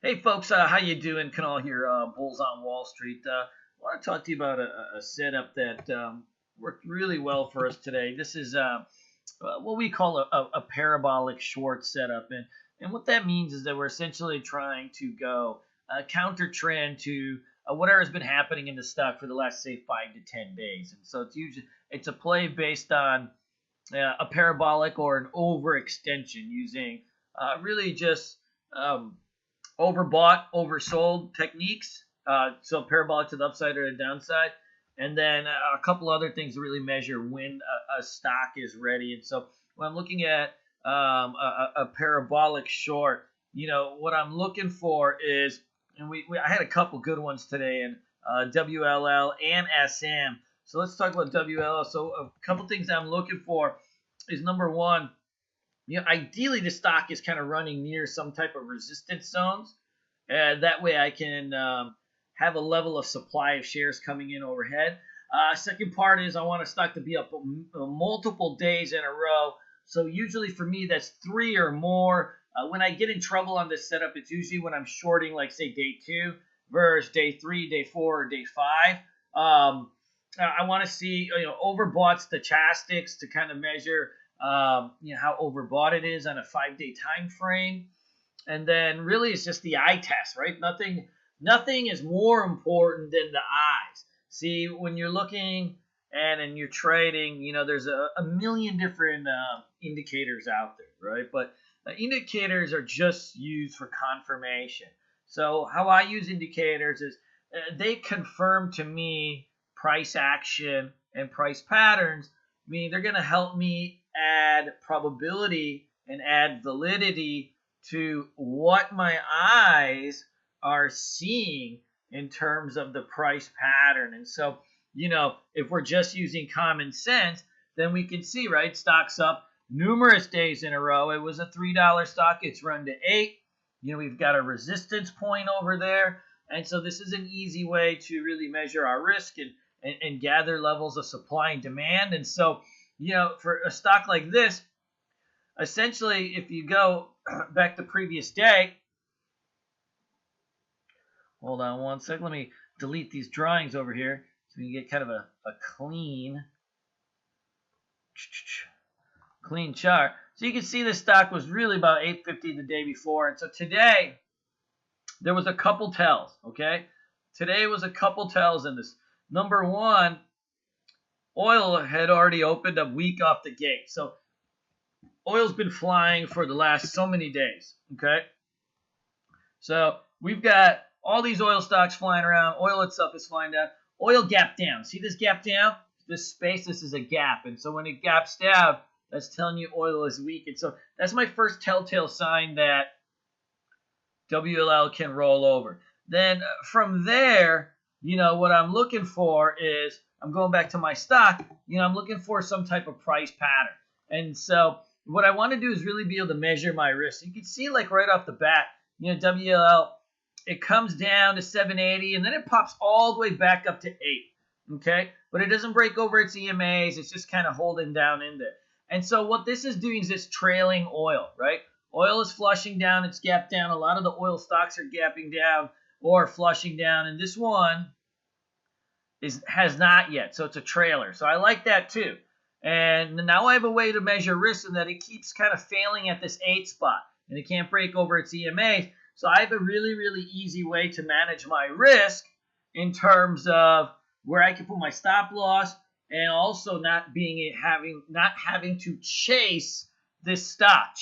Hey folks, how you doing? Kanal here, Bulls on Wall Street. I want to talk to you about a setup that worked really well for us today. This is what we call a parabolic short setup, and what that means is that we're essentially trying to go counter trend to whatever has been happening in the stock for the last say 5 to 10 days, and so it's a play based on a parabolic or an overextension using really just um, overbought, oversold techniques. So parabolic to the upside or the downside. And then a couple other things to really measure when a stock is ready. And so when I'm looking at a parabolic short, what I'm looking for is, and I had a couple good ones today in WLL and SM. So let's talk about WLL. So a couple things I'm looking for is number one, ideally the stock is kind of running near some type of resistance zones. That way I can have a level of supply of shares coming in overhead. Second part is I want a stock to be up multiple days in a row. So usually for me, that's 3 or more. When I get in trouble on this setup, it's usually when I'm shorting, like say day 2 versus day 3, day 4, or day 5. I want to see overbought stochastics to kind of measure how overbought it is on a 5-day time frame. And then really it's just the eye test, right? Nothing is more important than the eyes. See, when you're looking and you're trading, there's a million different indicators out there, right? But indicators are just used for confirmation. So how I use indicators is they confirm to me price action and price patterns. Meaning they're going to help me add probability and add validity to what my eyes are seeing in terms of the price pattern. And so, if we're just using common sense, then we can see, right, stocks up numerous days in a row. It was a $3 stock. It's run to 8. We've got a resistance point over there. And so this is an easy way to really measure our risk and gather levels of supply and demand. And so, for a stock like this, essentially, if you go back to previous day, hold on one second. Let me delete these drawings over here so we can get kind of a clean chart. So you can see the stock was really about 850 the day before. And so today, there was a couple tells, okay? Today was a couple tells in this. Number one, oil had already opened a week off the gate. So oil's been flying for the last so many days, okay? So we've got all these oil stocks flying around. Oil itself is flying down. Oil gap down. See this gap down? This space, this is a gap. And so when it gaps down, that's telling you oil is weak. And so that's my first telltale sign that WLL can roll over. Then from there, what I'm looking for is, I'm going back to my stock, I'm looking for some type of price pattern. And so what I want to do is really be able to measure my risk. You can see like right off the bat, WLL, it comes down to 780 and then it pops all the way back up to 8. Okay. But it doesn't break over its EMAs. It's just kind of holding down in there. And so what this is doing is it's trailing oil, right? Oil is flushing down. It's gapped down. A lot of the oil stocks are gapping down or flushing down. And this one has not yet. So it's a trailer. So I like that too. And now I have a way to measure risk in that it keeps kind of failing at this 8 spot. And it can't break over its EMA. So I have a really, really easy way to manage my risk in terms of where I can put my stop loss and also not having to chase this stock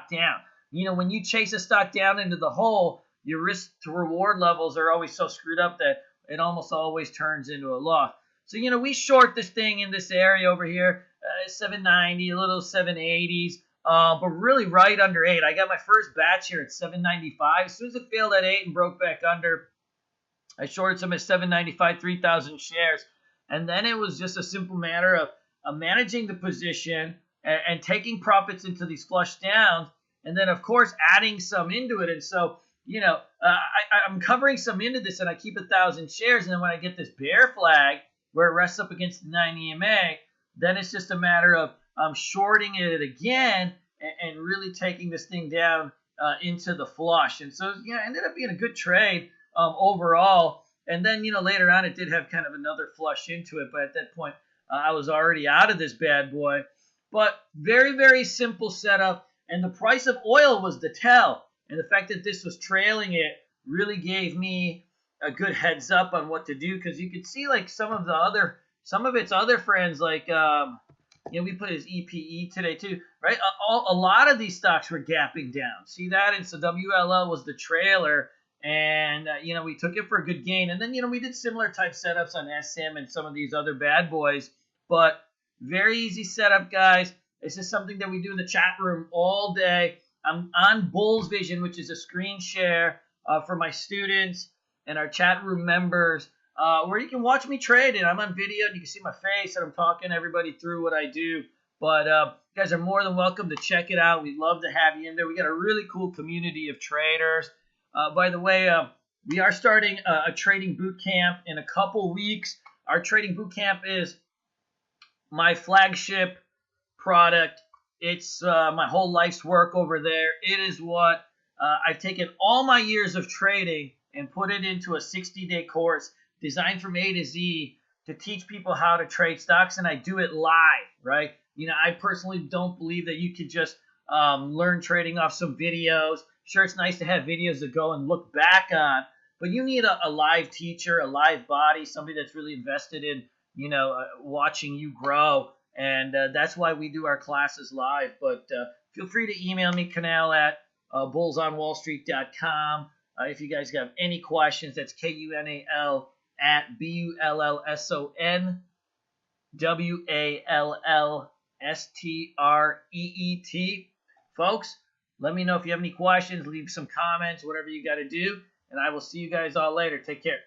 down. When you chase a stock down into the hole, your risk to reward levels are always so screwed up that it almost always turns into a loss. So, we short this thing in this area over here, 790, a little 780s, but really right under 8. I got my first batch here at 795. As soon as it failed at 8 and broke back under, I shorted some at 795, 3,000 shares. And then it was just a simple matter of managing the position and taking profits into these flush downs. And then, of course, adding some into it. And so, I'm covering some into this and I keep 1,000 shares. And then when I get this bear flag where it rests up against the 9 EMA, then it's just a matter of shorting it again and really taking this thing down into the flush. And so, yeah, it ended up being a good trade overall. And then, later on, it did have kind of another flush into it. But at that point, I was already out of this bad boy. But very, very simple setup. And the price of oil was the tell. And the fact that this was trailing it really gave me a good heads up on what to do, because you could see like some of its other friends, like we put his EPE today too, right? A lot of these stocks were gapping down. See that? And so WLL was the trailer, and we took it for a good gain. And then we did similar type setups on SM and some of these other bad boys, but very easy setup, guys. This is something that we do in the chat room all day. I'm on Bulls Vision, which is a screen share for my students and our chat room members, where you can watch me trade. And I'm on video, and you can see my face, and I'm talking everybody through what I do. But you guys are more than welcome to check it out. We'd love to have you in there. We got a really cool community of traders. By the way, we are starting a trading boot camp in a couple weeks. Our trading boot camp is my flagship product. It's my whole life's work over there. It is what I've taken all my years of trading and put it into a 60-day course designed from A to Z to teach people how to trade stocks, and I do it live, right? I personally don't believe that you could just learn trading off some videos. Sure, it's nice to have videos to go and look back on, but you need a live teacher, a live body, somebody that's really invested in, watching you grow. And that's why we do our classes live. But feel free to email me, Canal at bullsonwallstreet.com. If you guys have any questions, that's KUNAL at BULLSONWALLSTREET. Folks, let me know if you have any questions. Leave some comments, whatever you got to do. And I will see you guys all later. Take care.